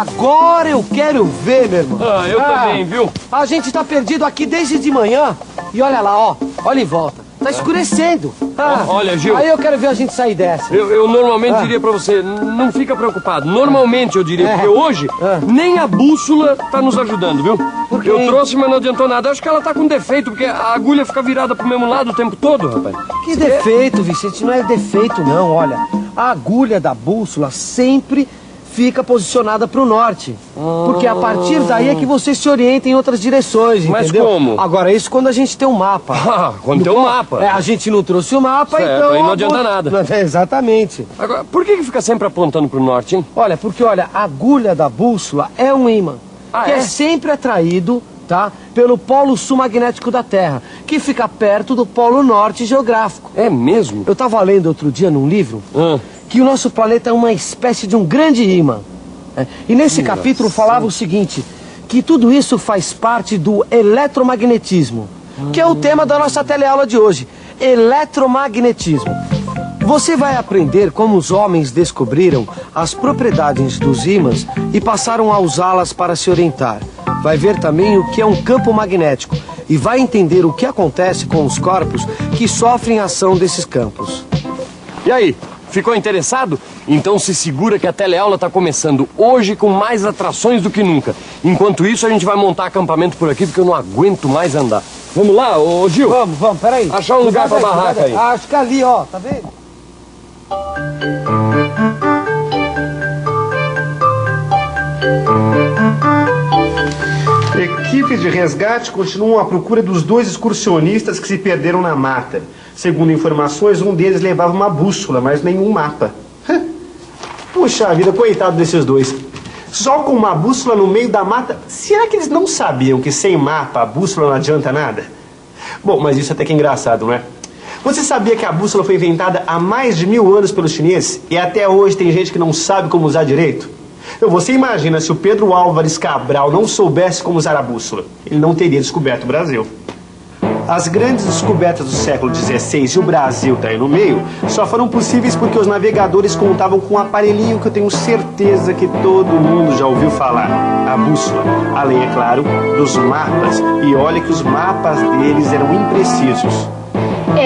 Agora eu quero ver, meu irmão. Ah, eu também, viu? A gente tá perdido aqui desde de manhã. E olha lá, ó. Olha em volta. Tá escurecendo. Olha, Gil. Aí eu quero ver a gente sair dessa. Eu normalmente diria pra você, não fica preocupado. Normalmente eu diria, porque hoje nem a bússola tá nos ajudando, viu? Por quê? Eu trouxe, mas não adiantou nada. Acho que ela tá com defeito, porque a agulha fica virada pro mesmo lado o tempo todo, rapaz. Que defeito, Vicente? Não é defeito, não. Olha, a agulha da bússola sempre fica posicionada para o norte. Porque a partir daí é que você se orienta em outras direções, Mas entendeu? como? Agora, isso quando a gente tem um mapa. Ah, quando tem um mapa. A gente não trouxe o mapa, Certo, então... aí não adianta nada. Exatamente. Agora, por que fica sempre apontando pro norte, hein? Olha, porque, olha, a agulha da bússola é um ímã. Que é sempre atraído, tá? Pelo polo sul magnético da Terra, que fica perto do polo norte geográfico. É mesmo? Eu estava lendo outro dia num livro que o nosso planeta é uma espécie de um grande ímã. E nesse capítulo falava o seguinte, que tudo isso faz parte do eletromagnetismo, que é o tema da nossa teleaula de hoje. Eletromagnetismo. Você vai aprender como os homens descobriram as propriedades dos ímãs e passaram a usá-las para se orientar. Vai ver também o que é um campo magnético e vai entender o que acontece com os corpos que sofrem a ação desses campos. E aí, ficou interessado? Então se segura que a teleaula está começando hoje com mais atrações do que nunca. Enquanto isso, a gente vai montar acampamento por aqui porque eu não aguento mais andar. Vamos lá, ô Gil? Vamos, peraí. Achar um lugar pra barraca aí. Acho que ali, ó, tá vendo? Equipes de resgate continuam à procura dos 2 excursionistas que se perderam na mata. Segundo informações, um deles levava uma bússola, mas nenhum mapa. Puxa vida, coitado desses 2. Só com uma bússola no meio da mata. Será que eles não sabiam que sem mapa a bússola não adianta nada? Bom, mas isso até que é engraçado, não é? Você sabia que a bússola foi inventada há mais de 1000 anos pelos chineses? E até hoje tem gente que não sabe como usar direito? Então, você imagina se o Pedro Álvares Cabral não soubesse como usar a bússola. Ele não teria descoberto o Brasil. As grandes descobertas do século XVI, e o Brasil está aí no meio, só foram possíveis porque os navegadores contavam com um aparelhinho que eu tenho certeza que todo mundo já ouviu falar. A bússola. Além, é claro, dos mapas. E olha que os mapas deles eram imprecisos.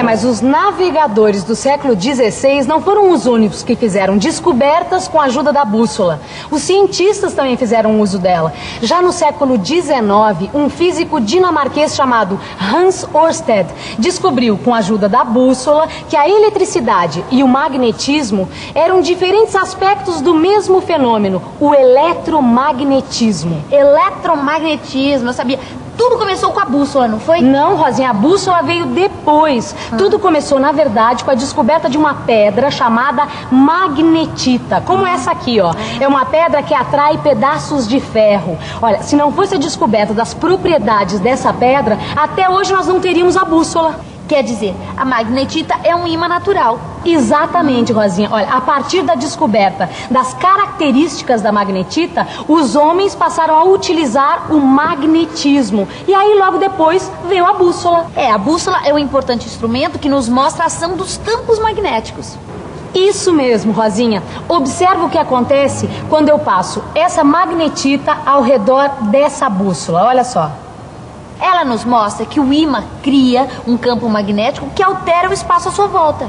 Mas os navegadores do século XVI não foram os únicos que fizeram descobertas com a ajuda da bússola. Os cientistas também fizeram uso dela. Já no século XIX, um físico dinamarquês chamado Hans Ørsted descobriu, com a ajuda da bússola, que a eletricidade e o magnetismo eram diferentes aspectos do mesmo fenômeno, o eletromagnetismo. Eletromagnetismo, eu sabia. Tudo começou com a bússola, não foi? Não, Rosinha, a bússola veio depois. Tudo começou, na verdade, com a descoberta de uma pedra chamada magnetita, como essa aqui, ó. É uma pedra que atrai pedaços de ferro. Olha, se não fosse a descoberta das propriedades dessa pedra, até hoje nós não teríamos a bússola. Quer dizer, a magnetita é um ímã natural. Exatamente, Rosinha. Olha, a partir da descoberta das características da magnetita, os homens passaram a utilizar o magnetismo. E aí, logo depois, veio a bússola. A bússola é um importante instrumento que nos mostra a ação dos campos magnéticos. Isso mesmo, Rosinha. Observa o que acontece quando eu passo essa magnetita ao redor dessa bússola. Olha só. Ela nos mostra que o ímã cria um campo magnético que altera o espaço à sua volta.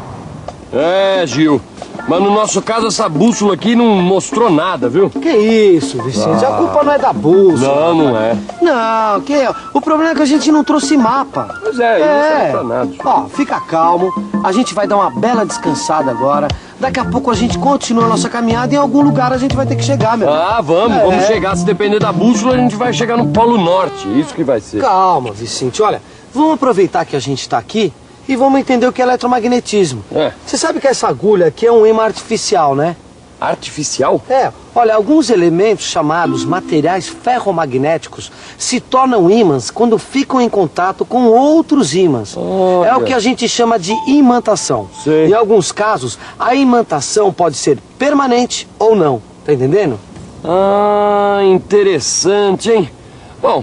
Gil. Mas no nosso caso, essa bússola aqui não mostrou nada, viu? Que isso, Vicente? A culpa não é da bússola. Não é. Não, o problema é que a gente não trouxe mapa. Pois é, não serve pra nada. Ó, fica calmo. A gente vai dar uma bela descansada agora. Daqui a pouco a gente continua a nossa caminhada e em algum lugar a gente vai ter que chegar, meu. Vamos chegar. Se depender da bússola, a gente vai chegar no Polo Norte. Isso que vai ser. Calma, Vicente. Olha, vamos aproveitar que a gente está aqui e vamos entender o que é eletromagnetismo. Você sabe que essa agulha aqui é um ímã artificial, né? Artificial? Olha, alguns elementos chamados materiais ferromagnéticos se tornam ímãs quando ficam em contato com outros ímãs. É o que a gente chama de imantação. Sei. Em alguns casos, a imantação pode ser permanente ou não. Tá entendendo? Interessante, hein? Bom,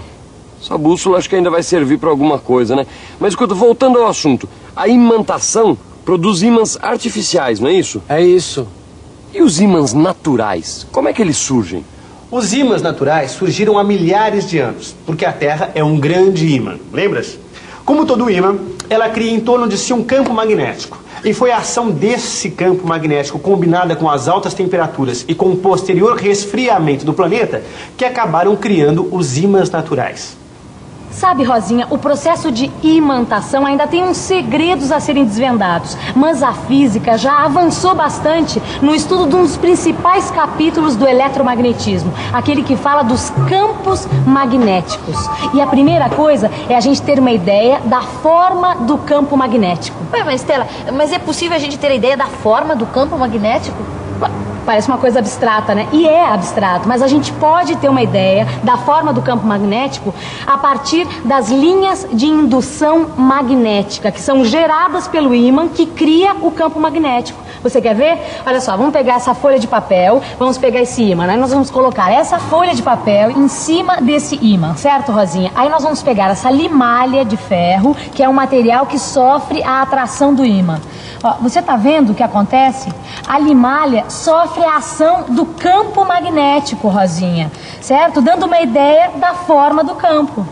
essa bússola acho que ainda vai servir para alguma coisa, né? Mas escuta, voltando ao assunto, a imantação produz ímãs artificiais, não é isso? É isso. E os ímãs naturais, como é que eles surgem? Os ímãs naturais surgiram há milhares de anos, porque a Terra é um grande ímã, lembras? Como todo ímã, ela cria em torno de si um campo magnético. E foi a ação desse campo magnético, combinada com as altas temperaturas e com o posterior resfriamento do planeta, que acabaram criando os ímãs naturais. Sabe, Rosinha, o processo de imantação ainda tem uns segredos a serem desvendados, mas a física já avançou bastante no estudo de um dos principais capítulos do eletromagnetismo, aquele que fala dos campos magnéticos. E a primeira coisa é a gente ter uma ideia da forma do campo magnético. Ué, mas Stella, mas é possível a gente ter a ideia da forma do campo magnético? Parece uma coisa abstrata, né? E é abstrato, mas a gente pode ter uma ideia da forma do campo magnético a partir das linhas de indução magnética, que são geradas pelo ímã que cria o campo magnético. Você quer ver? Olha só, vamos pegar essa folha de papel, vamos pegar esse ímã, né? Nós vamos colocar essa folha de papel em cima desse ímã, certo, Rosinha? Aí nós vamos pegar essa limalha de ferro, que é um material que sofre a atração do ímã. Ó, você tá vendo o que acontece? A limalha sofre a ação do campo magnético, Rosinha, certo? Dando uma ideia da forma do campo.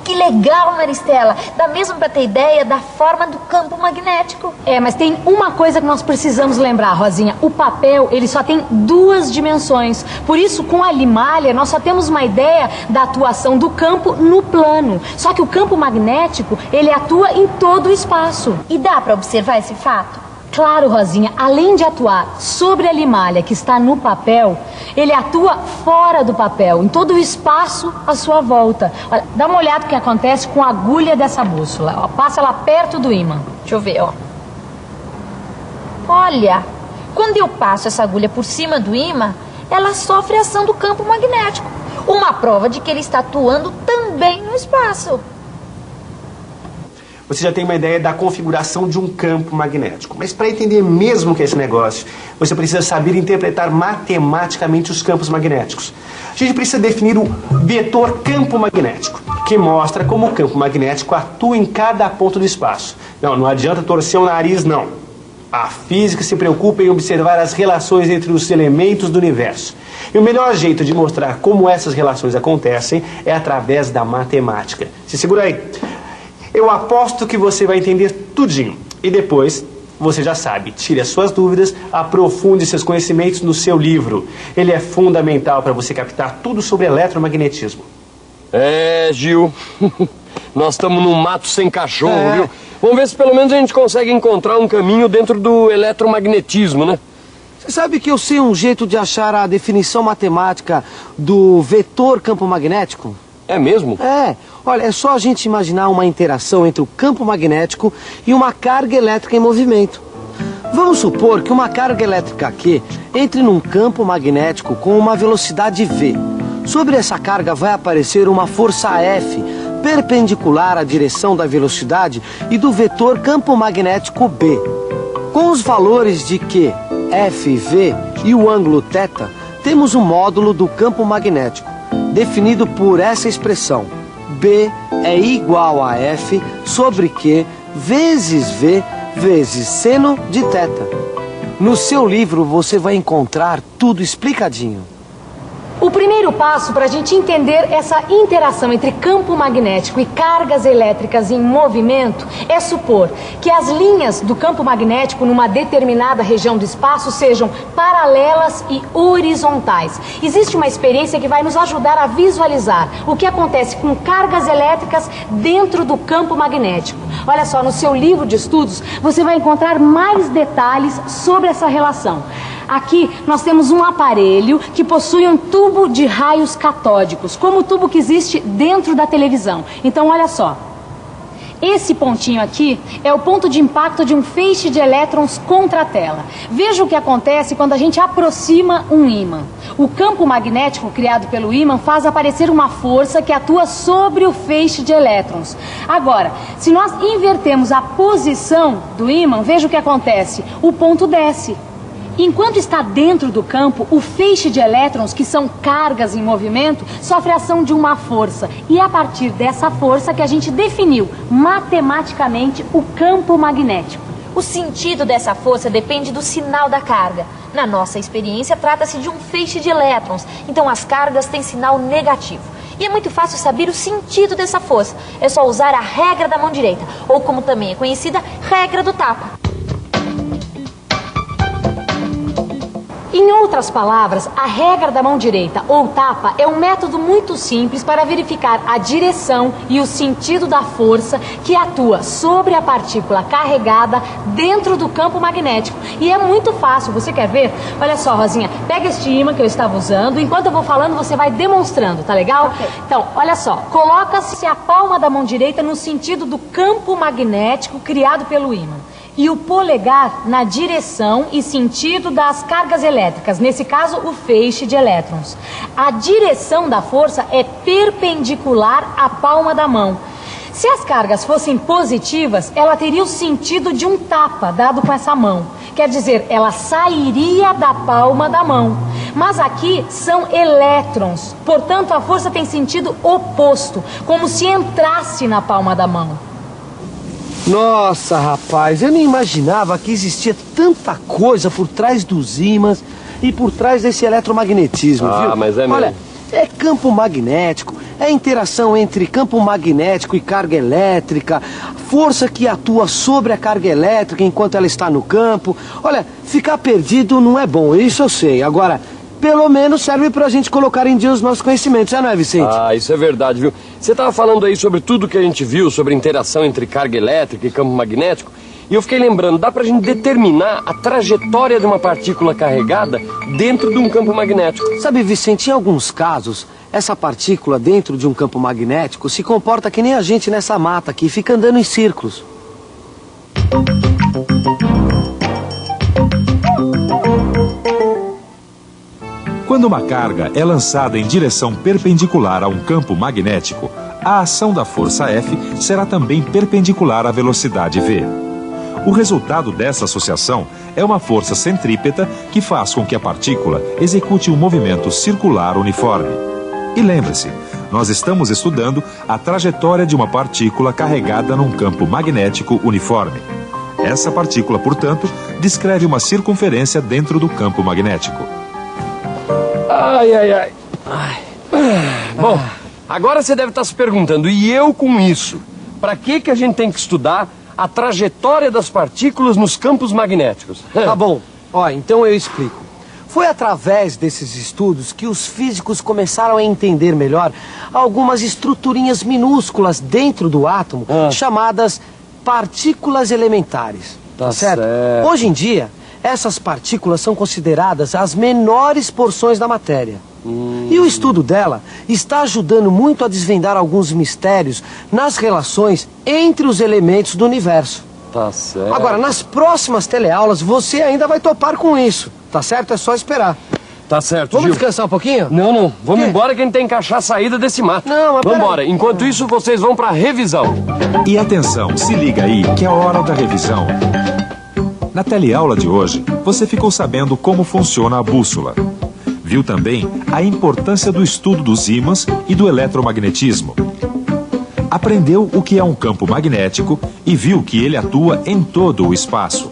Que legal, Maristela! Dá mesmo pra ter ideia da forma do campo magnético. É, mas tem uma coisa que nós precisamos lembrar, Rosinha. O papel, ele só tem 2 dimensões. Por isso, com a limalha, nós só temos uma ideia da atuação do campo no plano. Só que o campo magnético, ele atua em todo o espaço. E dá pra observar esse fato? Claro, Rosinha, além de atuar sobre a limalha que está no papel, ele atua fora do papel, em todo o espaço à sua volta. Olha, dá uma olhada no que acontece com a agulha dessa bússola. Ó, passa ela perto do ímã. Deixa eu ver, ó. Olha, quando eu passo essa agulha por cima do ímã, ela sofre a ação do campo magnético. Uma prova de que ele está atuando também no espaço. Você já tem uma ideia da configuração de um campo magnético. Mas para entender mesmo o que é esse negócio, você precisa saber interpretar matematicamente os campos magnéticos. A gente precisa definir o vetor campo magnético, que mostra como o campo magnético atua em cada ponto do espaço. Não adianta torcer o nariz, não. A física se preocupa em observar as relações entre os elementos do universo. E o melhor jeito de mostrar como essas relações acontecem é através da matemática. Se segura aí. Eu aposto que você vai entender tudinho. E depois, você já sabe, tire as suas dúvidas, aprofunde seus conhecimentos no seu livro. Ele é fundamental para você captar tudo sobre eletromagnetismo. É, Gil, nós estamos num mato sem cachorro, viu? Vamos ver se pelo menos a gente consegue encontrar um caminho dentro do eletromagnetismo, né? Você sabe que eu sei um jeito de achar a definição matemática do vetor campo magnético? É mesmo? É. Olha, é só a gente imaginar uma interação entre o campo magnético e uma carga elétrica em movimento. Vamos supor que uma carga elétrica Q entre num campo magnético com uma velocidade V. Sobre essa carga vai aparecer uma força F, perpendicular à direção da velocidade e do vetor campo magnético B. Com os valores de Q, F e V e o ângulo θ, temos um módulo do campo magnético, definido por essa expressão. B é igual a F sobre Q vezes V vezes seno de θ. No seu livro você vai encontrar tudo explicadinho. O primeiro passo para a gente entender essa interação entre campo magnético e cargas elétricas em movimento é supor que as linhas do campo magnético numa determinada região do espaço sejam paralelas e horizontais. Existe uma experiência que vai nos ajudar a visualizar o que acontece com cargas elétricas dentro do campo magnético. Olha só, no seu livro de estudos você vai encontrar mais detalhes sobre essa relação. Aqui nós temos um aparelho que possui um tubo de raios catódicos, como o tubo que existe dentro da televisão. Então olha só, esse pontinho aqui é o ponto de impacto de um feixe de elétrons contra a tela. Veja o que acontece quando a gente aproxima um ímã. O campo magnético criado pelo ímã faz aparecer uma força que atua sobre o feixe de elétrons. Agora, se nós invertermos a posição do ímã, veja o que acontece, o ponto desce. Enquanto está dentro do campo, o feixe de elétrons, que são cargas em movimento, sofre a ação de uma força. E é a partir dessa força que a gente definiu matematicamente o campo magnético. O sentido dessa força depende do sinal da carga. Na nossa experiência, trata-se de um feixe de elétrons, então as cargas têm sinal negativo. E é muito fácil saber o sentido dessa força. É só usar a regra da mão direita, ou como também é conhecida, regra do tapa. Em outras palavras, a regra da mão direita ou tapa é um método muito simples para verificar a direção e o sentido da força que atua sobre a partícula carregada dentro do campo magnético. E é muito fácil, você quer ver? Olha só, Rosinha, pega este ímã que eu estava usando, enquanto eu vou falando você vai demonstrando, tá legal? Okay. Então, olha só, coloca-se a palma da mão direita no sentido do campo magnético criado pelo ímã. E o polegar na direção e sentido das cargas elétricas, nesse caso o feixe de elétrons. A direção da força é perpendicular à palma da mão. Se as cargas fossem positivas, ela teria o sentido de um tapa dado com essa mão. Quer dizer, ela sairia da palma da mão. Mas aqui são elétrons, portanto a força tem sentido oposto, como se entrasse na palma da mão. Nossa, rapaz, eu nem imaginava que existia tanta coisa por trás dos ímãs e por trás desse eletromagnetismo, viu? Mas é mesmo. Olha, é campo magnético, é interação entre campo magnético e carga elétrica, força que atua sobre a carga elétrica enquanto ela está no campo. Olha, ficar perdido não é bom, isso eu sei. Agora, pelo menos serve pra gente colocar em dia os nossos conhecimentos, já não é, Vicente? Isso é verdade, viu? Você estava falando aí sobre tudo que a gente viu, sobre interação entre carga elétrica e campo magnético, e eu fiquei lembrando, dá pra gente determinar a trajetória de uma partícula carregada dentro de um campo magnético. Sabe, Vicente, em alguns casos, essa partícula dentro de um campo magnético se comporta que nem a gente nessa mata aqui, fica andando em círculos. Quando uma carga é lançada em direção perpendicular a um campo magnético, a ação da força F será também perpendicular à velocidade v. O resultado dessa associação é uma força centrípeta que faz com que a partícula execute um movimento circular uniforme. E lembre-se, nós estamos estudando a trajetória de uma partícula carregada num campo magnético uniforme. Essa partícula, portanto, descreve uma circunferência dentro do campo magnético. Bom, agora você deve estar se perguntando, e eu com isso? Para que a gente tem que estudar a trajetória das partículas nos campos magnéticos? Tá bom, então eu explico. Foi através desses estudos que os físicos começaram a entender melhor algumas estruturinhas minúsculas dentro do átomo, chamadas partículas elementares. Tá certo? Hoje em dia, essas partículas são consideradas as menores porções da matéria. E o estudo dela está ajudando muito a desvendar alguns mistérios nas relações entre os elementos do universo. Tá certo. Agora, nas próximas teleaulas, você ainda vai topar com isso. Tá certo? É só esperar. Tá certo, Vamos Gil. descansar um pouquinho? Não. Vamos embora que a gente tem que achar a saída desse mato. Não, mas vamos embora. Enquanto isso, vocês vão pra revisão. E atenção, se liga aí que é hora da revisão. Na teleaula de hoje, você ficou sabendo como funciona a bússola. Viu também a importância do estudo dos ímãs e do eletromagnetismo. Aprendeu o que é um campo magnético e viu que ele atua em todo o espaço.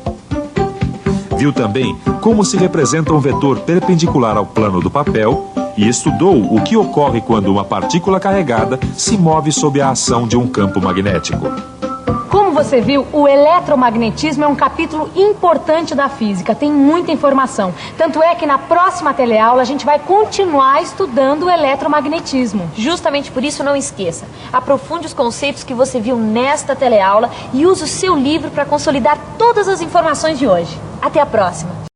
Viu também como se representa um vetor perpendicular ao plano do papel e estudou o que ocorre quando uma partícula carregada se move sob a ação de um campo magnético. Como você viu, o eletromagnetismo é um capítulo importante da física, tem muita informação. Tanto é que na próxima teleaula a gente vai continuar estudando o eletromagnetismo. Justamente por isso, não esqueça, aprofunde os conceitos que você viu nesta teleaula e use o seu livro para consolidar todas as informações de hoje. Até a próxima!